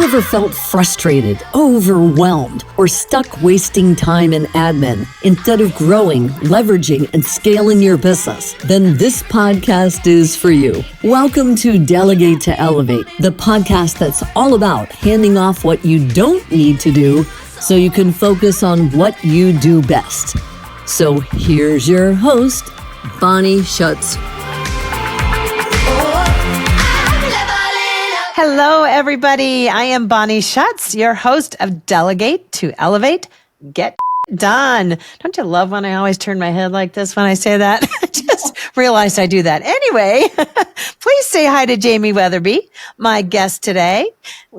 you ever felt frustrated, overwhelmed, or stuck wasting time in admin instead of growing, leveraging, and scaling your business? Then this podcast is for you. Welcome to Delegate to Elevate, the podcast that's all about handing off what you don't need to do so you can focus on what you do best. So here's your host, Bonnie Schutz. Hello, everybody. I am Bonnie Schutz, your host of Delegate to Elevate, Get Done. Don't you love when I always turn my head like this when I say that? I just realized I do that. Anyway, please say hi to Jamie Weatherby, my guest today.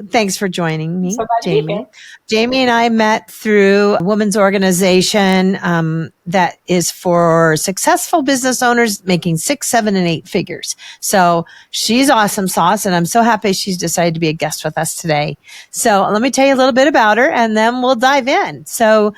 Thanks for joining me, Jamie. Jamie and I met through a women's organization that is for successful business owners making 6, 7, and 8 figures. So she's awesome sauce, and I'm so happy she's decided to be a guest with us today. So let me tell you a little bit about her, and then we'll dive in. So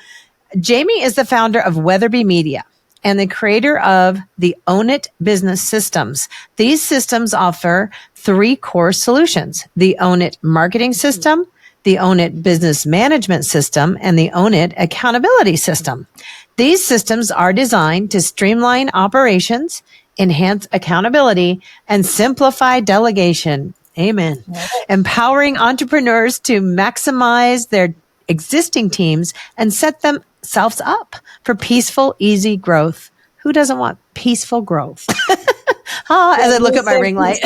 Jamie is the founder of Weatherby Media and the creator of the Own It business systems. These systems offer 3 core solutions: the Own It marketing system, the Own It business management system, and the Own It accountability system. These systems are designed to streamline operations, enhance accountability, and simplify delegation. Amen. Empowering entrepreneurs to maximize their existing teams and set themselves up for peaceful, easy growth. Who doesn't want peaceful growth? As I look at my ring light.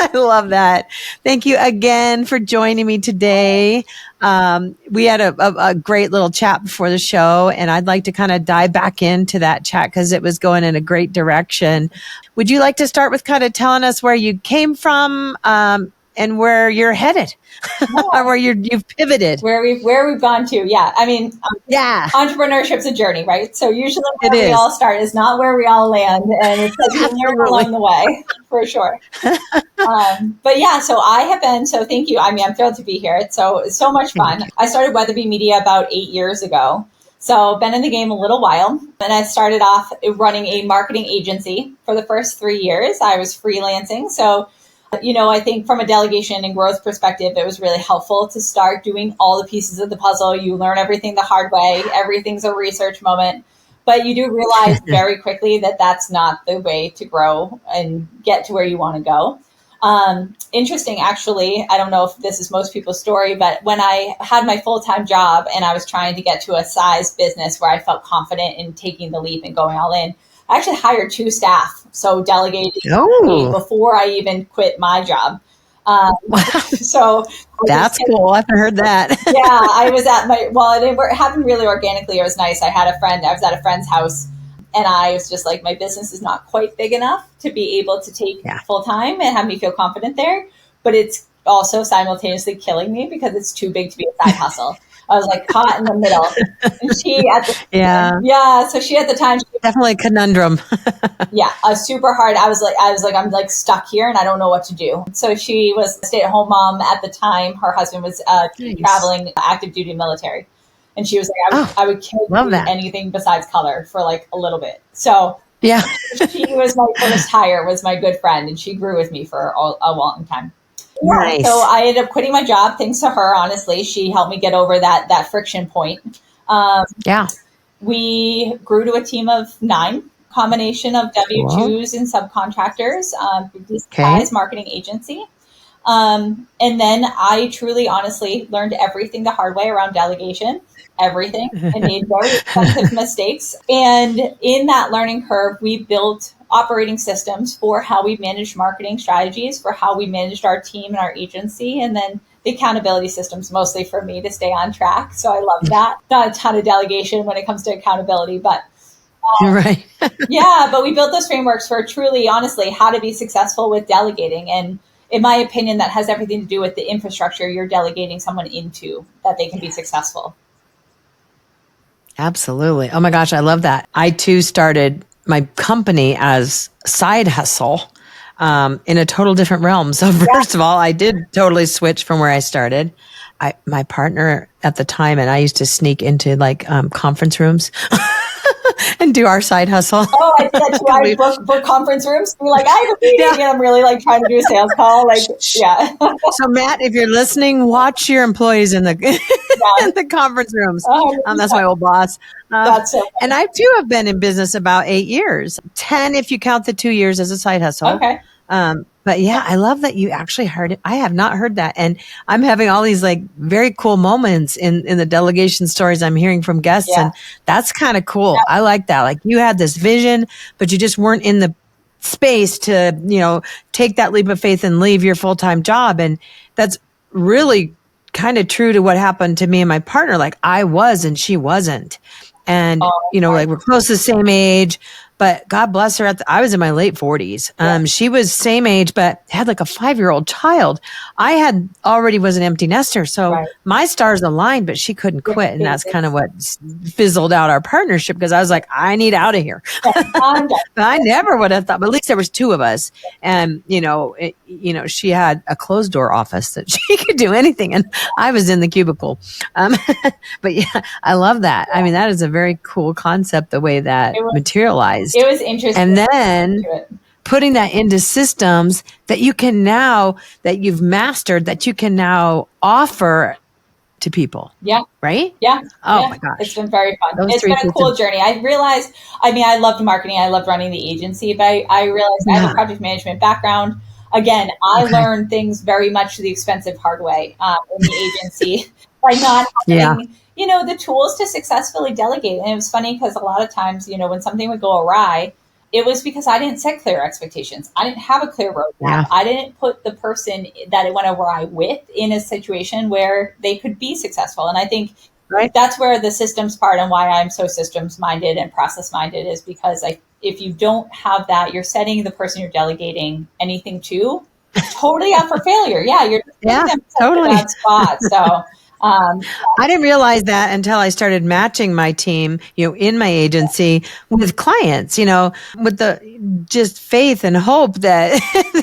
I love that. Thank you again for joining me today. We had a great little chat before the show, and I'd like to kind of dive back into that chat because it was going in a great direction. Would you like to start with kind of telling us where you came from and where you're headed? Or where you've pivoted? Where we've gone to. Yeah. I mean, entrepreneurship's a journey, right? So usually where we all start is not where we all land. And it's like you learn along the way, for sure. But yeah, so I have been, so thank you. I mean, I'm thrilled to be here. It's so much fun. I started Weatherby Media about 8 years ago. So been in the game a little while. And I started off running a marketing agency for the first 3 years. I was freelancing. So I think from a delegation and growth perspective, it was really helpful to start doing all the pieces of the puzzle. You learn everything the hard way. Everything's a research moment. But you do realize very quickly that that's not the way to grow and get to where you want to go. Interesting, actually, I don't know if this is most people's story, but when I had my full-time job and I was trying to get to a size business where I felt confident in taking the leap and going all in, I actually hired 2 staff, so delegating before I even quit my job. So that's cool. I haven't heard that. Yeah, I was at it happened really organically. It was nice. I was at a friend's house, and I was just like, my business is not quite big enough to be able to take full time and have me feel confident there. But it's also simultaneously killing me because it's too big to be a side hustle. I was like caught in the middle. And she at the so she at the time definitely a conundrum. Super hard. I was like I'm like stuck here and I don't know what to do. So she was a stay-at-home mom at the time. Her husband was traveling active duty military. And she was like, I would kill anything besides color for like a little bit. So she was my first hire, was my good friend, and she grew with me for a long time. Yeah, nice. So I ended up quitting my job thanks to her. Honestly, she helped me get over that friction point. We grew to a team of 9, combination of W-2s and subcontractors, size marketing agency. And then I truly, honestly learned everything the hard way around delegation, everything, and made very expensive mistakes. And in that learning curve, we built operating systems for how we managed marketing strategies, for how we managed our team and our agency, and then the accountability systems, mostly for me to stay on track. So I love that. Not a ton of delegation when it comes to accountability, but but we built those frameworks for truly, honestly, how to be successful with delegating. And in my opinion, that has everything to do with the infrastructure you're delegating someone into, that they can be successful. Absolutely. Oh my gosh, I love that. I too started my company as side hustle in a total different realm. So first of all, I did totally switch from where I started. My partner at the time and I used to sneak into like conference rooms and do our side hustle. Oh, I do that too. I book conference rooms. Be like, I have a meeting, and I'm really like trying to do a sales call. Like, yeah. So Matt, if you're listening, watch your employees in the in the conference rooms. That's my old boss. That's so funny. And I too have been in business about 8 years, 10 if you count the 2 years as a side hustle. Okay. But yeah, I love that you actually heard it. I have not heard that. And I'm having all these like very cool moments in the delegation stories I'm hearing from guests. Yeah. And that's kind of cool. Yeah. I like that. Like you had this vision, but you just weren't in the space to, take that leap of faith and leave your full-time job. And that's really kind of true to what happened to me and my partner. Like I was and she wasn't. And, like we're close to the same age. But God bless her. I was in my late 40s. She was same age, but had like a 5-year-old child. I already was an empty nester. So my stars aligned, but she couldn't quit. And that's kind of what fizzled out our partnership because I was like, I need out of here. But I never would have thought, but at least there was 2 of us. And, she had a closed door office that she could do anything. And I was in the cubicle. But yeah, I love that. I mean, that is a very cool concept, the way that materialized. It was interesting. And then putting that into systems that you can now, that you've mastered, that you can now offer to people. Yeah. Right? Yeah. Oh my gosh. It's been very fun. It's been a cool journey. I realized, I loved marketing. I loved running the agency, but I realized I have a project management background. Again, I learned things very much the expensive hard way in the agency by not having the tools to successfully delegate. And it was funny because a lot of times, when something would go awry, it was because I didn't set clear expectations. I didn't have a clear roadmap. Yeah. I didn't put the person that it went awry with in a situation where they could be successful. And I think that's where the systems part and why I'm so systems minded and process minded is because if you don't have that, you're setting the person you're delegating anything to totally up for failure. Yeah, you're putting them totally in that spot. So. I didn't realize that until I started matching my team, in my agency with clients, with the just faith and hope that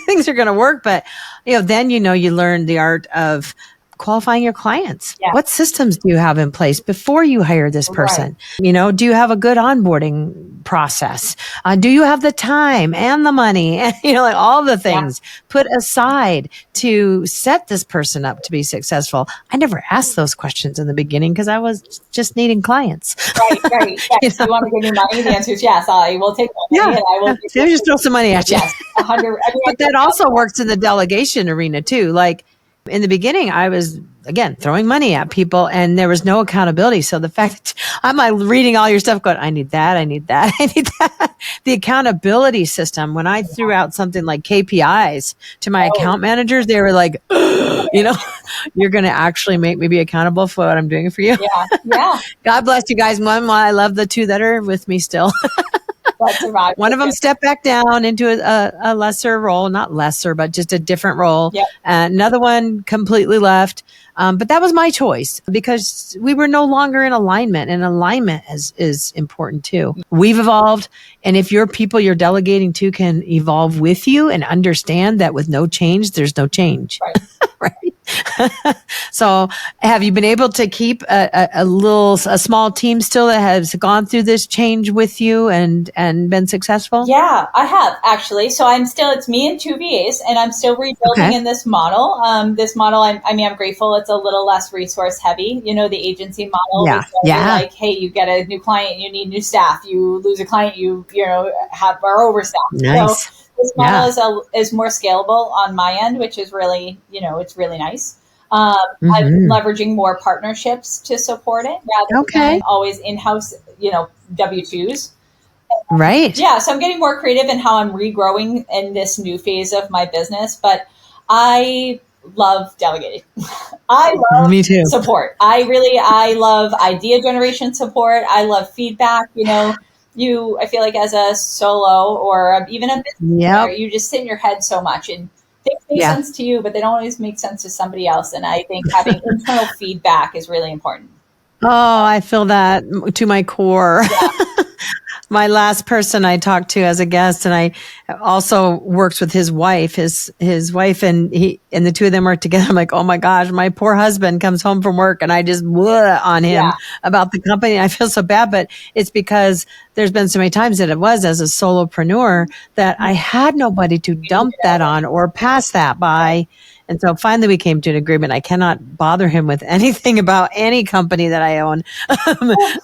things are going to work. But, then, you learn the art of qualifying your clients. Yeah. What systems do you have in place before you hire this person? Right. Do you have a good onboarding process? Do you have the time and the money and, like all the things put aside to set this person up to be successful? I never asked those questions in the beginning because I was just needing clients. Right. Yes. You want to give me money? The answer is yes. I will take money and I will. Just throw some money at you. Yes, 100. But that also works in the delegation arena too. Like, in the beginning, I was, again, throwing money at people and there was no accountability. So the fact that I'm like reading all your stuff going, I need that, I need that, I need that. The accountability system, when I threw out something like KPIs to my account managers, they were like, you're going to actually make me be accountable for what I'm doing for you. Yeah. God bless you guys. One, I love the 2 that are with me still. One of them stepped back down into a lesser role, not lesser, but just a different role. Yep. Another one completely left. But that was my choice because we were no longer in alignment, and alignment is important too. We've evolved. And if your people you're delegating to can evolve with you and understand that with no change, there's no change. Right. So have you been able to keep a small team still that has gone through this change with you and been successful? Yeah, I have actually. So it's me and 2 VAs and I'm still rebuilding in this model. I'm grateful. It's a little less resource heavy, the agency model. Like, hey, you get a new client, you need new staff, you lose a client, you are overstaffed. Nice. So this model is more scalable on my end, which is really, it's really nice. I'm leveraging more partnerships to support it rather than always in-house, W-2s. Right. Yeah. So I'm getting more creative in how I'm regrowing in this new phase of my business, but I love delegating. I love Me too. support. I love idea generation support. I love feedback, I feel like as a solo or even a business owner, you just sit in your head so much and things make sense to you, but they don't always make sense to somebody else. And I think having internal feedback is really important. Oh, I feel that to my core. My last person I talked to as a guest, and I also works with his wife, his wife, and the two of them work together. I'm like, oh my gosh, my poor husband comes home from work and I just bleh on him about the company. I feel so bad, but it's because there's been so many times that it was as a solopreneur that I had nobody to dump that on or pass that by. And so finally we came to an agreement. I cannot bother him with anything about any company that I own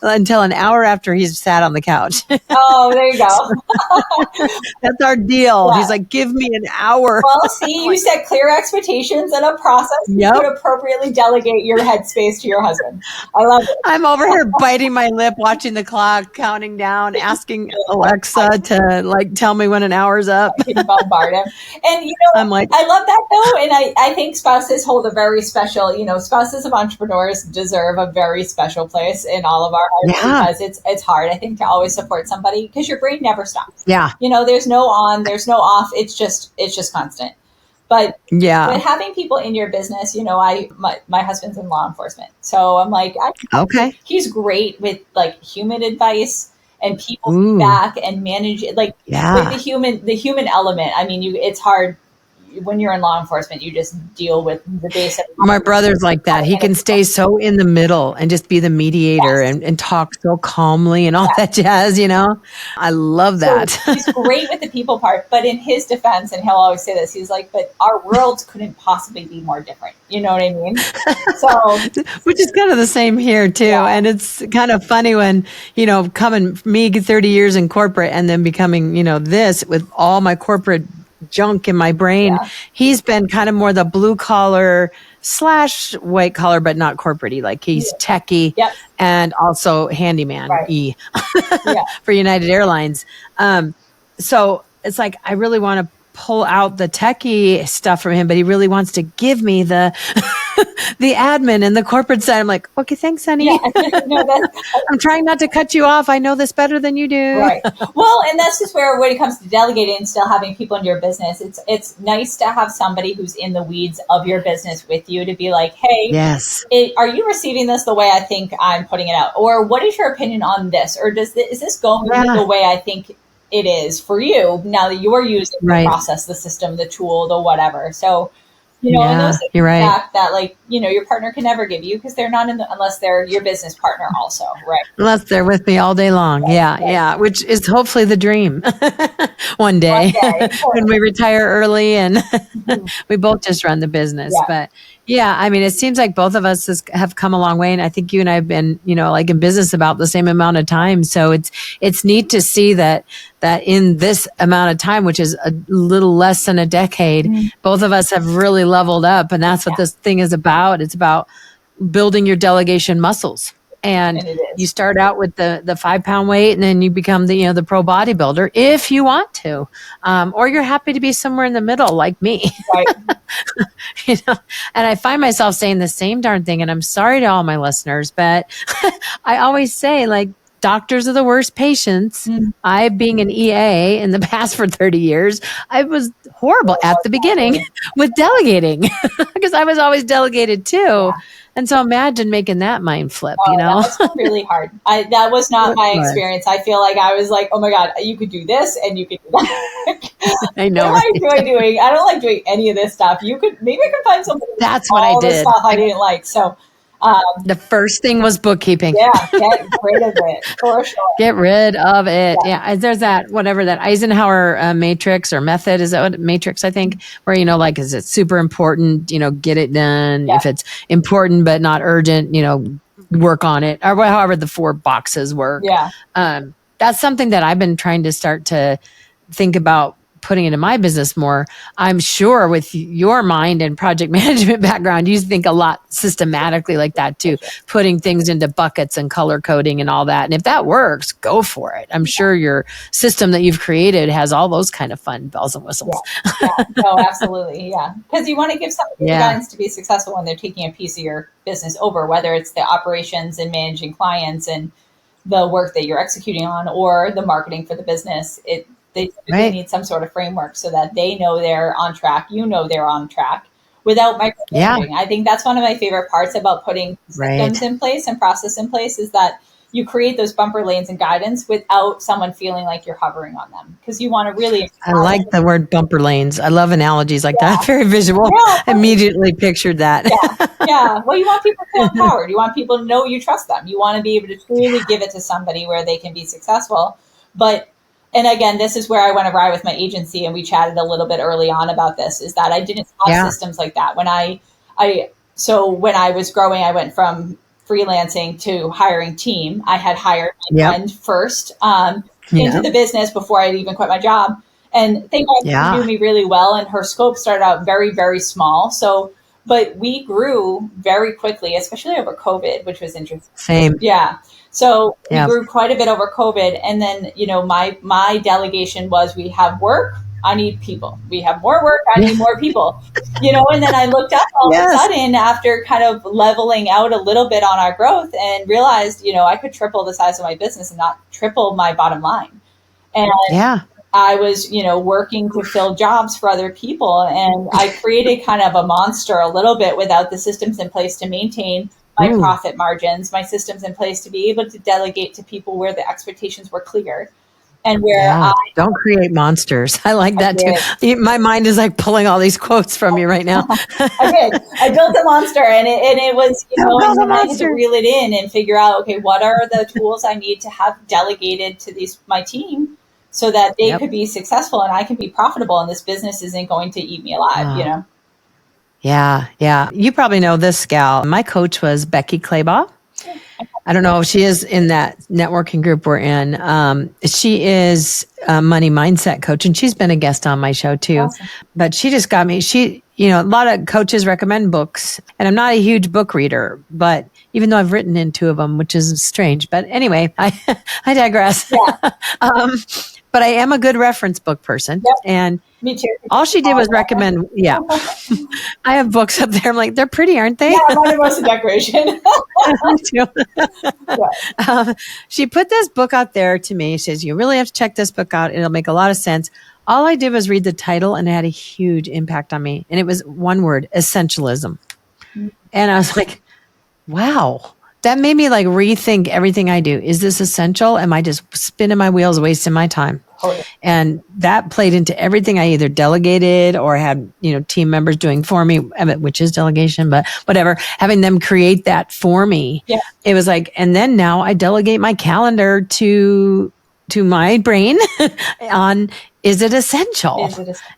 until an hour after he's sat on the couch. Oh, there you go. That's our deal. Yeah. He's like, give me an hour. Well, see, you set clear expectations and a process you could appropriately delegate your headspace to your husband. I love it. I'm over here biting my lip, watching the clock, counting down, asking Alexa to like tell me when an hour's up. I can bombard him. And I'm like, I love that though. And I think spouses hold a very special, spouses of entrepreneurs deserve a very special place in all of our lives because it's hard, I think, to always support somebody because your brain never stops. Yeah. There's no on, there's no off. It's just constant. But having people in your business, my husband's in law enforcement. So I'm like, he's great with like human advice and people feedback and manage it. Like with the human element. I mean, it's hard. When you're in law enforcement, you just deal with the basic. My brother's like that. He can stay so in the middle and just be the mediator and talk so calmly and all that jazz, I love that. So he's great with the people part, but in his defense, and he'll always say this, he's like, but our worlds couldn't possibly be more different. You know what I mean? So, which is kind of the same here too. Yeah. And it's kind of funny when, coming me 30 years in corporate and then becoming, this with all my corporate junk in my brain. Yeah. He's been kind of more the blue collar / white collar, but not corporate-y. Like he's techie and also handyman-y for United Airlines. So it's like, I really want to pull out the techie stuff from him, but he really wants to give me the the admin and the corporate side. I'm like, okay, thanks, honey. Yeah. I'm trying not to cut you off. I know this better than you do. Right. Well, and that's just where, when it comes to delegating and still having people in your business, it's nice to have somebody who's in the weeds of your business with you to be like, hey, are you receiving this the way I think I'm putting it out? Or what is your opinion on this? Or is this going the way I think it is for you now that you're using the process, the system, the tool, the whatever. So, and those fact that like, your partner can never give you because they're not unless they're your business partner also, right? Unless they're with me all day long. Right. Which is hopefully the dream one day when we retire early and we both just run the business. But I mean, it seems like both of us have come a long way. And I think you and I have been, like in business about the same amount of time. So it's neat to see that in this amount of time, which is a little less than a decade, both of us have really leveled up. And that's what this thing is about. It's about building your delegation muscles. And you start out with the 5 pound weight and then you become the pro bodybuilder if you want to, or you're happy to be somewhere in the middle like me. Right. And I find myself saying the same darn thing. And I'm sorry to all my listeners, but I always say like, doctors are the worst patients. I, being an EA in the past for 30 years, I was horrible at the beginning with delegating because I was always delegated too. Yeah. And so imagine making that mind flip, That was really hard. That was not my experience. I feel like I was like, oh my God, you could do this and you could do that. I know. What am I doing? I don't like doing any of this stuff. Maybe I could find something. That's what I did. Stuff I didn't like. So the first thing was bookkeeping. Yeah, get rid of it for sure. Get rid of it. Yeah. There's that Eisenhower matrix or method. Is that what matrix? I think where is it super important? Get it done. Yeah. If it's important but not urgent, work on it, or however the 4 boxes work. Yeah. That's something that I've been trying to start to think about putting into my business more. I'm sure with your mind and project management background, you think a lot systematically like that too, putting things into buckets and color coding and all that. And if that works, go for it. I'm sure your system that you've created has all those kind of fun bells and whistles. No, absolutely. Yeah. Because you want to give somebody guidance to be successful when they're taking a piece of your business over, whether it's the operations and managing clients and the work that you're executing on or the marketing for the business. They need some sort of framework so that they know they're on track. They're on track without micromanaging. I think that's one of my favorite parts about putting systems in place and process in place is that you create those bumper lanes and guidance without someone feeling like you're hovering on them, because you want to really. I like the word bumper lanes. I love analogies like that. Very visual. Immediately pictured that. Yeah. Well, you want people to feel empowered. You want people to know you trust them. You want to be able to truly give it to somebody where they can be successful. And again, this is where I went awry with my agency, and we chatted a little bit early on about this, is that I didn't have systems like that. So when I was growing, I went from freelancing to hiring team. I had hired my friend first into the business before I'd even quit my job. And thank God she knew me really well, and her scope started out very, very small. But we grew very quickly, especially over COVID, which was interesting. Same. Yeah. So we grew quite a bit over COVID. And then, my delegation was, we have work, I need people. We have more work, I need more people. And then I looked up all of a sudden after kind of leveling out a little bit on our growth and realized, I could triple the size of my business and not triple my bottom line. And I was, working to fill jobs for other people. And I created kind of a monster a little bit without the systems in place to maintain my profit margins, my systems in place to be able to delegate to people where the expectations were clear. And where don't create monsters. I like that too. My mind is like pulling all these quotes from you right now. I did. I built a monster, and it was, and then I had to reel it in and figure out, okay, what are the tools I need to have delegated to my team so that they could be successful and I can be profitable, and this business isn't going to eat me alive, Yeah. You probably know this gal. My coach was Becky Claybaugh. I don't know if she is in that networking group we're in. She is a money mindset coach, and she's been a guest on my show too. Awesome. But she just got me. A lot of coaches recommend books, and I'm not a huge book reader, but even though I've written in 2 of them, which is strange. But anyway, I digress. Yeah. But I am a good reference book person. Yep. And me too. All she did was recommend, I have books up there. I'm like, they're pretty, aren't they? Yeah, mine are mostly decoration. She put this book out there to me. She says, you really have to check this book out. It'll make a lot of sense. All I did was read the title, and it had a huge impact on me. And it was one word, essentialism. Mm-hmm. And I was like, wow. That made me like rethink everything I do. Is this essential? Am I just spinning my wheels, wasting my time? And that played into everything I either delegated or had, team members doing for me, which is delegation, but whatever, having them create that for me. Yeah. It was like, and then now I delegate my calendar to my brain on, is it essential?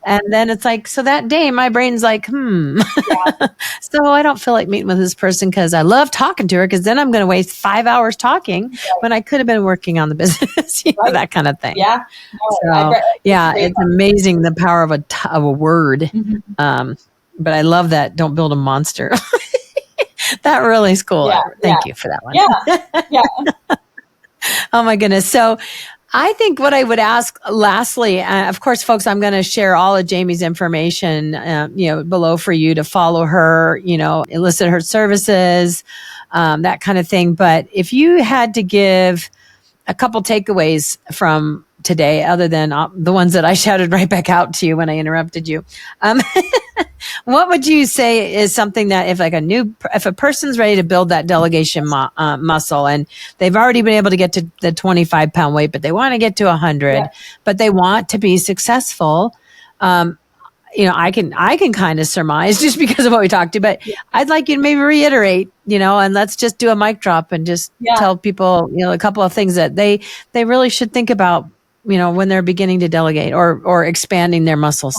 And then it's like, so that day my brain's like, so I don't feel like meeting with this person because I love talking to her, because then I'm going to waste 5 hours talking when I could have been working on the business, that kind of thing. Yeah. So, it's amazing the power of a word. Mm-hmm. But I love that. Don't build a monster. That really is cool. Yeah, Thank you for that one. Yeah. Oh my goodness. So I think what I would ask lastly, of course, folks, I'm going to share all of Jamie's information, below for you to follow her, enlist her services, that kind of thing. But if you had to give a couple takeaways from today, other than the ones that I shouted right back out to you when I interrupted you, what would you say is something that if a person's ready to build that delegation muscle, and they've already been able to get to the 25-pound weight, but they want to get to 100, but they want to be successful, I can kind of surmise just because of what we talked to, but I'd like you to maybe reiterate, and let's just do a mic drop and just tell people, a couple of things that they really should think about, when they're beginning to delegate or expanding their muscles.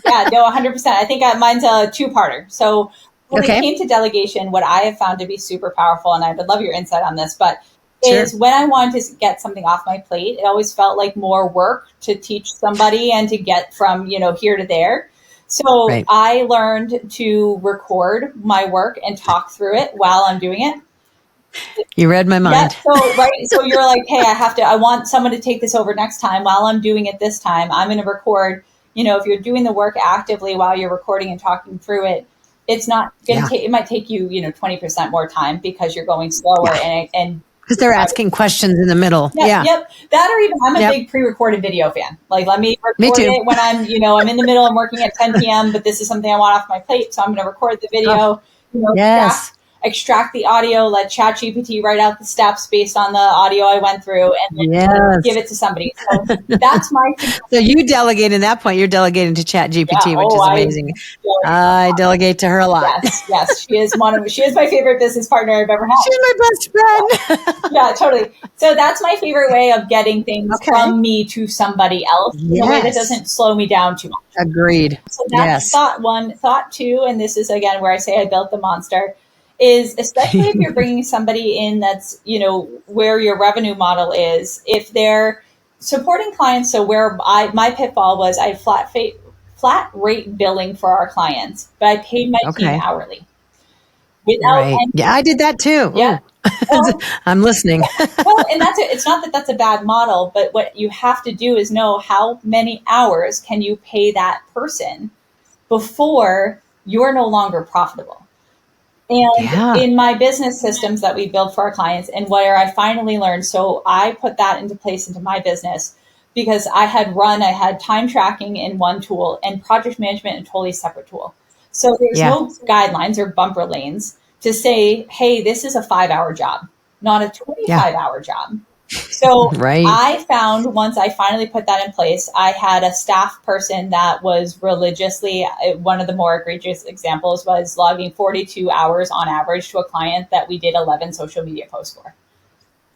100%. I think mine's a 2-parter. So when it came to delegation, what I have found to be super powerful, and I would love your insight on this, but is when I wanted to get something off my plate, it always felt like more work to teach somebody and to get from, here to there. So I learned to record my work and talk through it while I'm doing it. You read my mind. Yeah, so you're like, hey, I want someone to take this over next time while I'm doing it this time. I'm going to record, if you're doing the work actively while you're recording and talking through it, it's not going to take, it might take you, 20% more time because you're going slower and because they're asking questions in the middle. Yep. That, or even I'm a big pre-recorded video fan. Like, let me record it when I'm, I'm in the middle, I'm working at 10 p.m., but this is something I want off my plate. So I'm going to record the video, extract the audio, let ChatGPT write out the steps based on the audio I went through, and then give it to somebody. So that's my So you delegate in that point. You're delegating to ChatGPT, which is amazing. I delegate to her a lot. Yes. She is my favorite business partner I've ever had. She's my best friend. Yeah, totally. So that's my favorite way of getting things from me to somebody else in a way that doesn't slow me down too much. Agreed. So that's thought one. Thought two, and this is again where I say I built the monster, is especially if you're bringing somebody in that's, where your revenue model is, if they're supporting clients. So where my pitfall was I flat rate billing for our clients, but I paid my team hourly. I did that too. Yeah. Well, I'm listening. Well, and it's not that that's a bad model, but what you have to do is know how many hours can you pay that person before you're no longer profitable. And in my business systems that we build for our clients, and where I finally learned, so I put that into place into my business, because I had time tracking in one tool and project management in a totally separate tool. So there's no guidelines or bumper lanes to say, hey, this is a 5-hour job, not a 25-hour job. So I found once I finally put that in place, I had a staff person that was religiously, one of the more egregious examples was logging 42 hours on average to a client that we did 11 social media posts for.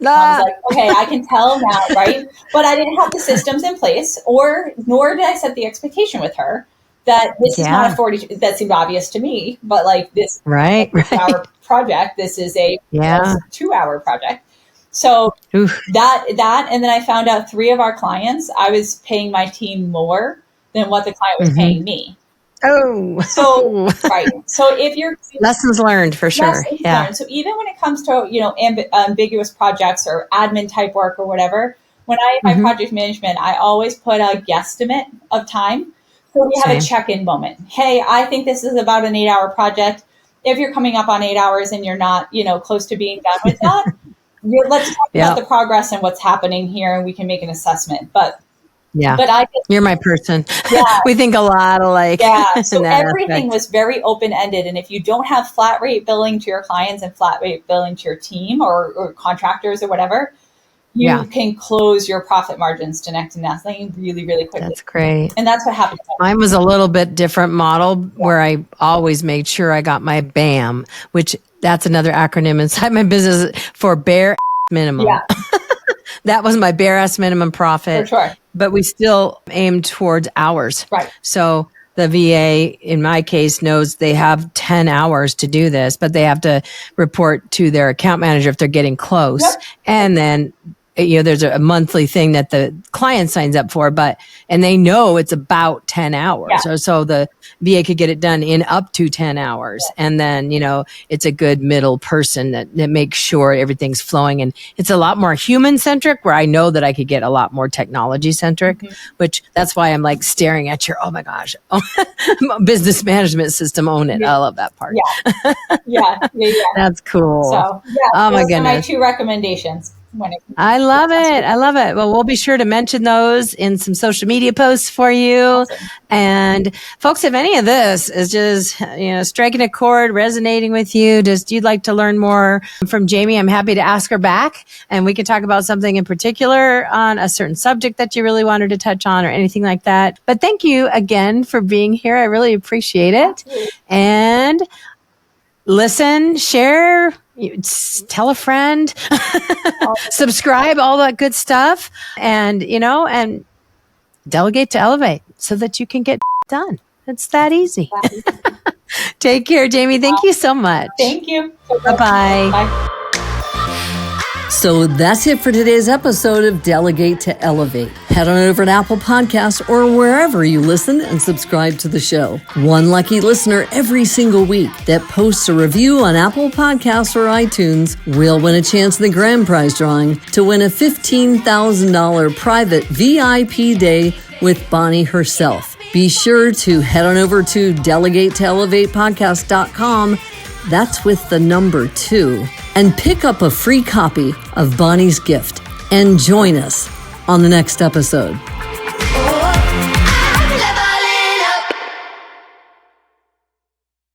I was like, okay, I can tell now, right? But I didn't have the systems in place, nor did I set the expectation with her that this is not a 42. That seemed obvious to me, but like this hour project, this is a 2-hour project. So that, and then I found out 3 of our clients, I was paying my team more than what the client was paying me. Oh, so So if you're lessons learned for sure. Learned. So even when it comes to ambiguous projects or admin type work or whatever, when I have my project management, I always put a guesstimate of time. So we have a check-in moment. Hey, I think this is about an 8-hour project. If you're coming up on 8 hours and you're not, close to being done with that, let's talk about the progress and what's happening here, and we can make an assessment. But you're my person. We think a lot alike. So everything was very open-ended. And if you don't have flat rate billing to your clients and flat rate billing to your team or contractors or whatever, you can close your profit margins to next to nothing really, really quickly. That's great. And that's what happened. Mine was a little bit different model where I always made sure I got my BAM, which that's another acronym inside my business for bare minimum. Yeah. That was my bare ass minimum profit. For sure. But we still aim towards hours. Right. So the VA, in my case, knows they have 10 hours to do this, but they have to report to their account manager if they're getting close. Yep. And then, there's a monthly thing that the client signs up for, and they know it's about 10 hours. Yeah. So the VA could get it done in up to 10 hours. Yeah. And then, it's a good middle person that makes sure everything's flowing. And it's a lot more human centric, where I know that I could get a lot more technology centric, which that's why I'm like staring at your, oh my gosh, business management system, own it. I love that part. Yeah. That's cool. So, oh my goodness. My 2 recommendations. I love it. Well, we'll be sure to mention those in some social media posts for you. Awesome. And folks, if any of this is just, striking a chord, resonating with you, you'd like to learn more from Jamie, I'm happy to ask her back, and we can talk about something in particular on a certain subject that you really wanted to touch on or anything like that. But thank you again for being here. I really appreciate it. Absolutely. And listen, share, tell a friend, subscribe, all that good stuff. And, and delegate to elevate so that you can get done. It's that easy. Take care, Jamie. Thank you so much. Thank you. Bye-bye. Bye. So that's it for today's episode of Delegate to Elevate. Head on over to Apple Podcasts or wherever you listen and subscribe to the show. One lucky listener every single week that posts a review on Apple Podcasts or iTunes will win a chance in the grand prize drawing to win a $15,000 private VIP day with Bonnie herself. Be sure to head on over to delegatetoelevatepodcast.com. That's with the number 2. And pick up a free copy of Bonnie's gift and join us on the next episode.